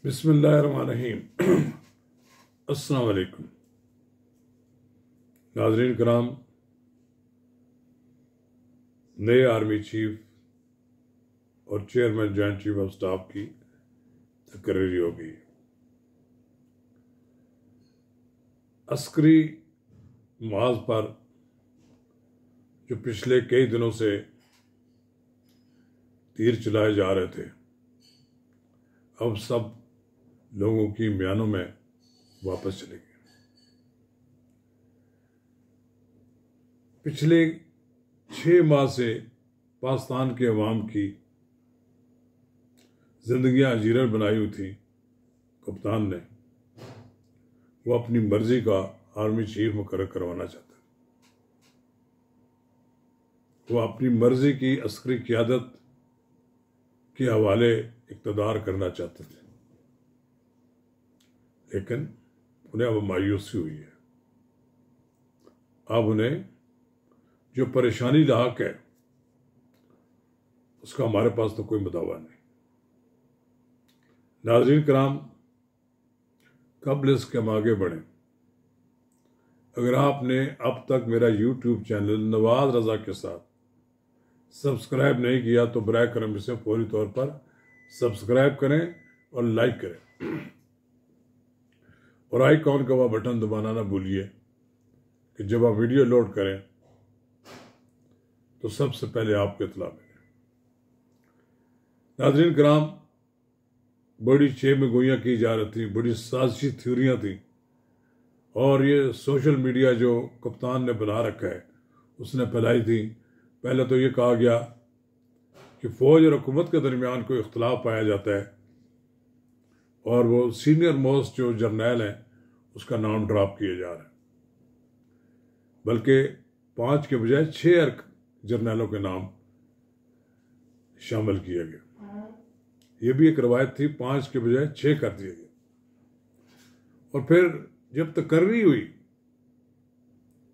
बिस्मिल्लाहिर्रहमानिर्रहीम। अस्सलाम वालेकुम नाज़रीन कराम, नए आर्मी चीफ और chairman joint chief of staff की तकरीरी हो गई। अस्करी मुआज पर जो पिछले कई दिनों से तीर चलाए जा रहे थे, अब सब लोगों की म्यानों में वापस चले गए। पिछले 6 माह से पाकिस्तान के अवाम की जिंदगियां जीरन बनाई हुई थी। कप्तान ने वो अपनी मर्जी का आर्मी चीफ मुकर्रर करवाना चाहते थे। वो अपनी मर्जी की अस्करी क़यादत के हवाले इक़्तिदार करना चाहते थे, लेकिन उन्हें अब मायूसी हुई है। अब उन्हें जो परेशानी लाक है उसका हमारे पास तो कोई मुदावा नहीं। नाज़रीन कराम, कबल इसके हम आगे बढ़ें, अगर आपने अब तक मेरा यूट्यूब चैनल नवाज रज़ा के साथ सब्सक्राइब नहीं किया तो बराए करम इसे फौरी तौर पर सब्सक्राइब करें और लाइक करें, और आइकॉन का वह बटन दबाना ना भूलिए कि जब आप वीडियो लोड करें तो सबसे पहले आपको इत्तला मिले। नाज़रीन कराम, बड़ी छेब में गोइयां की जा रही थी, बड़ी साजिशी थ्योरियां थी, और ये सोशल मीडिया जो कप्तान ने बना रखा है उसने फैलाई थी। पहले तो ये कहा गया कि फ़ौज और हुकूमत के दरमियान कोई इख्तलाफ पाया जाता है और वो सीनियर मोस्ट जो जर्नैल हैं उसका नाम ड्रॉप किया जा रहा है, बल्कि 5 के बजाय 6 जर्नैलों के नाम शामिल किया गया। ये भी एक रवायत थी, 5 के बजाय 6 कर दिया गया। और फिर जब तकर्री हुई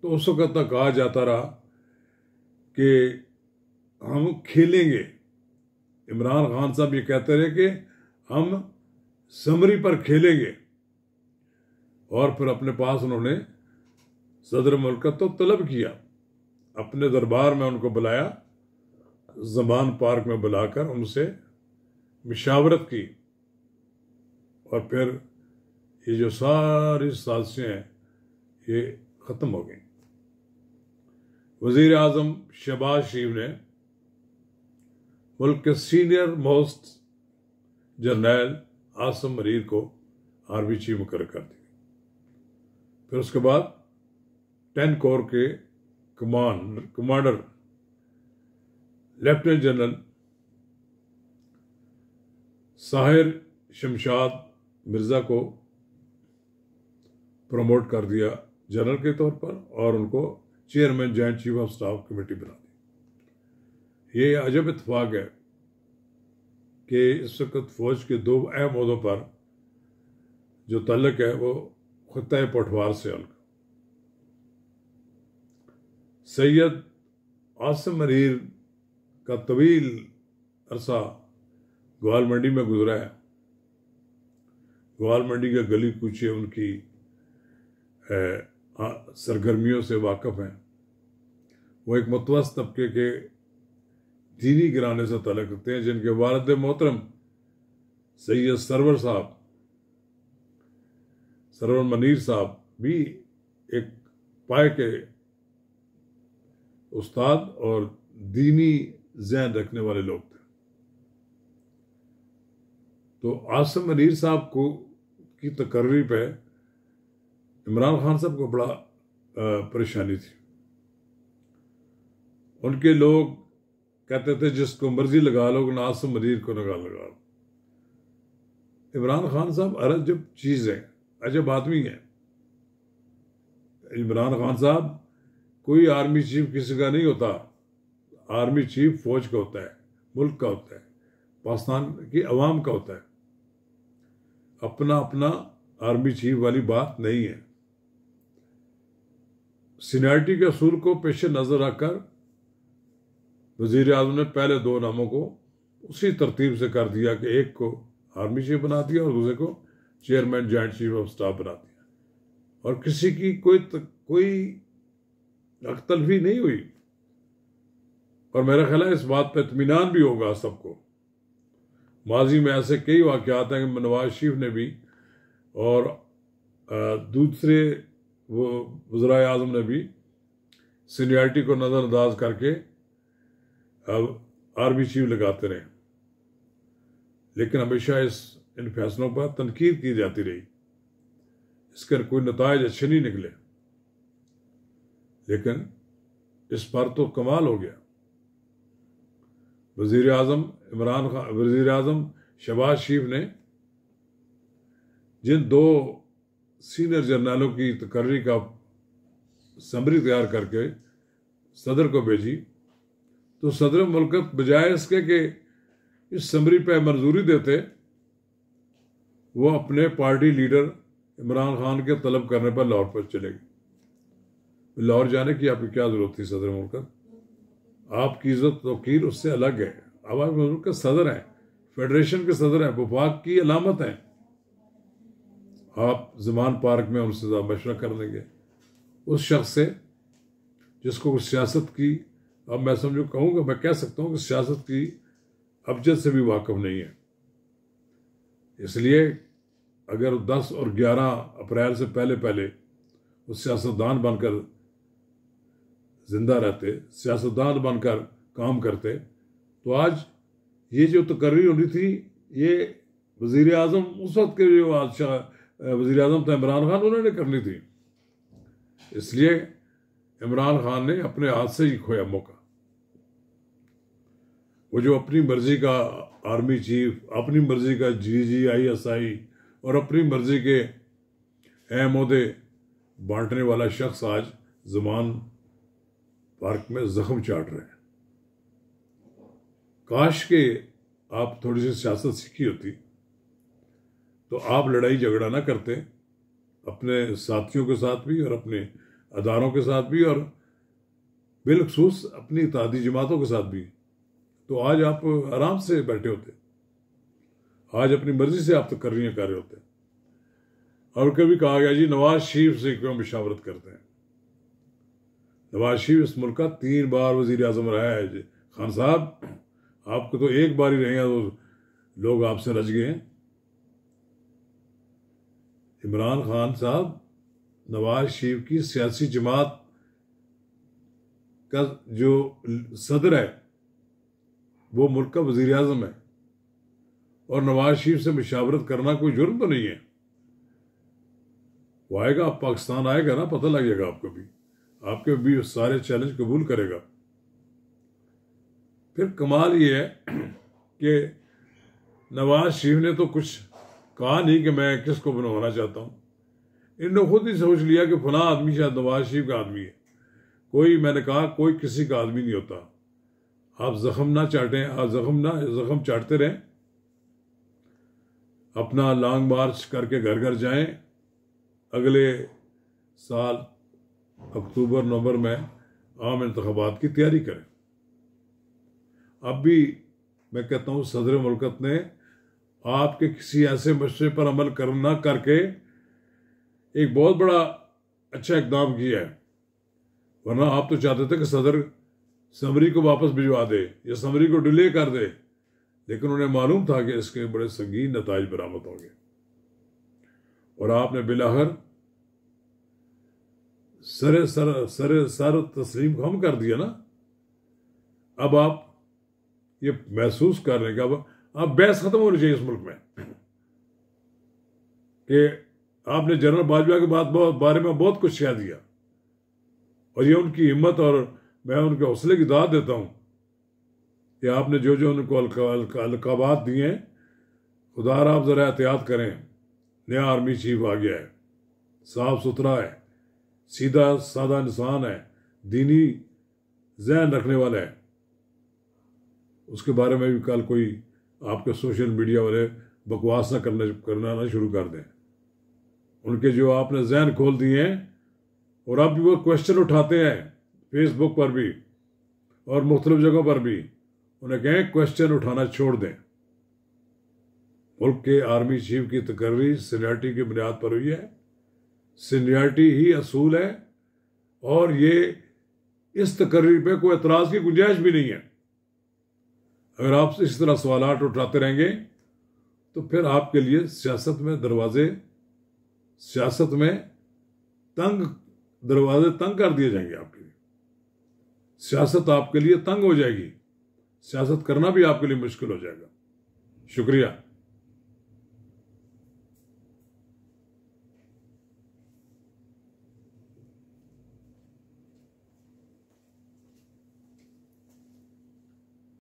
तो उस वक्त तक कहा जाता रहा कि हम खेलेंगे। इमरान खान साहब ये कहते रहे कि हम समरी पर खेलेंगे, और फिर अपने पास उन्होंने सदर मुल्क तो तलब किया, अपने दरबार में उनको बुलाया, ज़मान पार्क में बुलाकर उनसे मशावरत की, और फिर ये जो सारी साजिशें हैं ये ख़त्म हो गई। वज़ीर आज़म शहबाज शरीफ ने मुल्क के सीनियर मोस्ट जर्नैल आसिम मनीर को आर्मी चीफ मुकर्रर कर दिया। फिर उसके बाद 10 कोर के commander lieutenant general Sahir Shamshad Mirza को प्रमोट कर दिया जनरल के तौर पर, और उनको chairman joint chief of staff committee बना दी। ये अजब इत्तेफाक है कि इस वक्त फौज के 2 अहम ओहदों पर जो तल्लक है वो खित्ता पटवार से उनका। सैयद आसिम मनीर का तवील अरसा ग्वाल मंडी में गुजरा है। ग्वाल मंडी के गली कूचे उनकी सरगर्मियों से वाकिफ हैं। वो एक मुतवस्सित तबके के दीनी घराने से तल्लुक़ रखते हैं, जिनके वालिद मोहतरम सैयद सरवर मनीर साहब भी एक पाए के उस्ताद और दीनी ज़हन रखने वाले लोग थे। तो आसिम मनीर साहब को की तकर्री पे इमरान खान साहब को बड़ा परेशानी थी। उनके लोग कहते थे जिसको मर्जी लगा लो, ना आसिम मनीर को लगा लो। इमरान खान साहब अजब चीज़ है, अजब आदमी है। इमरान खान साहब कोई आर्मी चीफ किसी का नहीं होता। आर्मी चीफ फौज का होता है, मुल्क का होता है, पाकिस्तान की अवाम का होता है। अपना अपना आर्मी चीफ वाली बात नहीं है। सीनियरिटी के असूल को पेश नज़र रखकर वज़ीर आज़म ने पहले 2 नामों को उसी तरतीब से कर दिया कि एक को आर्मी चीफ बना दिया और दूसरे को chairman joint chief of staff बना दिया, और किसी की कोई अख्तलफी नहीं हुई। और मेरा ख्याल है इस बात पर इत्मीनान भी होगा सबको। माजी में ऐसे कई वाक़यात हैं कि नवाज शरीफ ने भी और दूसरे वो वज़राए आज़म ने भी सीनियरिटी को नज़रअंदाज करके आर्मी चीफ लगाते रहे, लेकिन हमेशा इन फैसलों पर तनकीद की जाती रही। इसके कोई नताइज अच्छे नहीं निकले, लेकिन इस पर तो कमाल हो गया। वज़ीर आज़म इमरान खान, वज़ीर आज़म शहबाज शरीफ ने जिन 2 सीनियर जर्नलों की तकर्री का समरी तैयार करके सदर को भेजी, तो सदर मुल्क बजाय इसके कि इस समरी पे मंजूरी देते, वो अपने पार्टी लीडर इमरान खान के तलब करने पर लाहौर पर चले गए। लाहौर जाने की आपकी क्या जरूरत थी सदर मुल्क? आपकी इज्जत तौकीर उससे अलग है। अब आप मुल्क के सदर हैं, फेडरेशन के सदर हैं, वफाक की अलामत हैं। आप ज़मान पार्क में उनसे मशवरा कर लेंगे उस शख्स से जिसको सियासत की, अब मैं समझो कहूँगा, मैं कह सकता हूँ कि सियासत की अबजद से भी वाकिफ नहीं है। इसलिए अगर 10 और 11 अप्रैल से पहले वो सियासतदान बनकर जिंदा रहते, सियासतदान बनकर काम करते, तो आज ये जो तकर्री होनी थी, ये वज़ीर आज़म उस वक्त के जो वज़ीर आज़म था इमरान खान, उन्होंने करनी थी। इसलिए इमरान खान ने अपने हाथ से ही खोया मौका। वो जो अपनी मर्जी का आर्मी चीफ, अपनी मर्जी का GGISI और अपनी मर्जी के अहम ओहदे बांटने वाला शख्स आज ज़मान पार्क में जख्म चाट रहे हैं। काश के आप थोड़ी सी सियासत सीखी होती तो आप लड़ाई झगड़ा ना करते, अपने साथियों के साथ भी और अपने अदारों के साथ भी और बिलखसूस अपनी इत्तेहादी जमातों के साथ भी, तो आज आप आराम से बैठे होते। आज अपनी मर्जी से आप तकर्रियां कर रहे होते। और कभी कहा गया जी नवाज शरीफ से क्यों मुशावरत करते हैं? नवाज शरीफ इस मुल्क का 3 बार वजीर आजम रहा है। खान साहब, आपको तो एक बार ही रहे हैं तो लोग आपसे रज गए हैं। इमरान खान साहब नवाज शरीफ की सियासी जमात का जो सदर है, वो मुल्क का वजीर आजम है, और नवाज शरीफ से मुशावरत करना कोई जुर्म तो नहीं है। वो आएगा, आप पाकिस्तान आएगा ना, पता लग जाएगा आपको भी, आपके भी सारे चैलेंज कबूल करेगा। फिर कमाल ये है कि नवाज शरीफ ने तो कुछ कहा नहीं कि मैं किसको बनवाना चाहता हूँ। इन्होंने खुद ही सोच लिया कि फला आदमी शायद नवाज शरीफ का आदमी है। मैंने कहा कोई किसी का आदमी नहीं होता। आप जख्म ना चाटें, आप जख्म चाटते रहें, अपना लॉन्ग मार्च करके घर घर जाएं। अगले साल अक्टूबर नवंबर में आम इंतखाबात की तैयारी करें। अब भी मैं कहता हूँ सदर मुल्कत ने आपके किसी ऐसे मशवरे पर अमल करना करके एक बहुत बड़ा अच्छा इकदाम किया है। वरना आप तो चाहते थे कि सदर समरी को वापस भिजवा दे या समरी को डिले कर दे, लेकिन उन्हें मालूम था कि इसके बड़े संगीन नताइज बरामद होंगे। और आपने बिलाखिर सर तस्लीम को हम कर दिया ना। अब आप ये महसूस कर रहे हैं कि अब बहस खत्म होनी चाहिए इस मुल्क में कि आपने जनरल बाजवा के बारे में बहुत कुछ कह दिया, और ये उनकी हिम्मत और मैं उनके हौसले की दाद देता हूं कि आपने जो जो उनको अलकाबात दिए हैं, खुदारा आप जरा एहतियात करें। नया आर्मी चीफ आ गया है, साफ सुथरा है, सीधा सादा इंसान है, दीनी ज़हन रखने वाला है। उसके बारे में भी कल कोई आपके सोशल मीडिया वाले बकवास ना करना ना शुरू कर दें। उनके जो आपने जहन खोल दिए हैं, और अब भी वो क्वेश्चन उठाते हैं फेसबुक पर भी और मुख्तलिफ जगहों पर भी, उन्हें कहें क्वेश्चन उठाना छोड़ दें। मुल्क के आर्मी चीफ की तकर्री सीनियरिटी की बुनियाद पर हुई है। सीनियरिटी ही असूल है और ये इस तकर्री पे कोई एतराज़ की गुंजाइश भी नहीं है। अगर आप इस तरह सवालात उठाते रहेंगे तो फिर आपके लिए सियासत में दरवाजे तंग कर दिए जाएंगे। आपके लिए सियासत आपके लिए तंग हो जाएगी, सियासत करना भी आपके लिए मुश्किल हो जाएगा। शुक्रिया।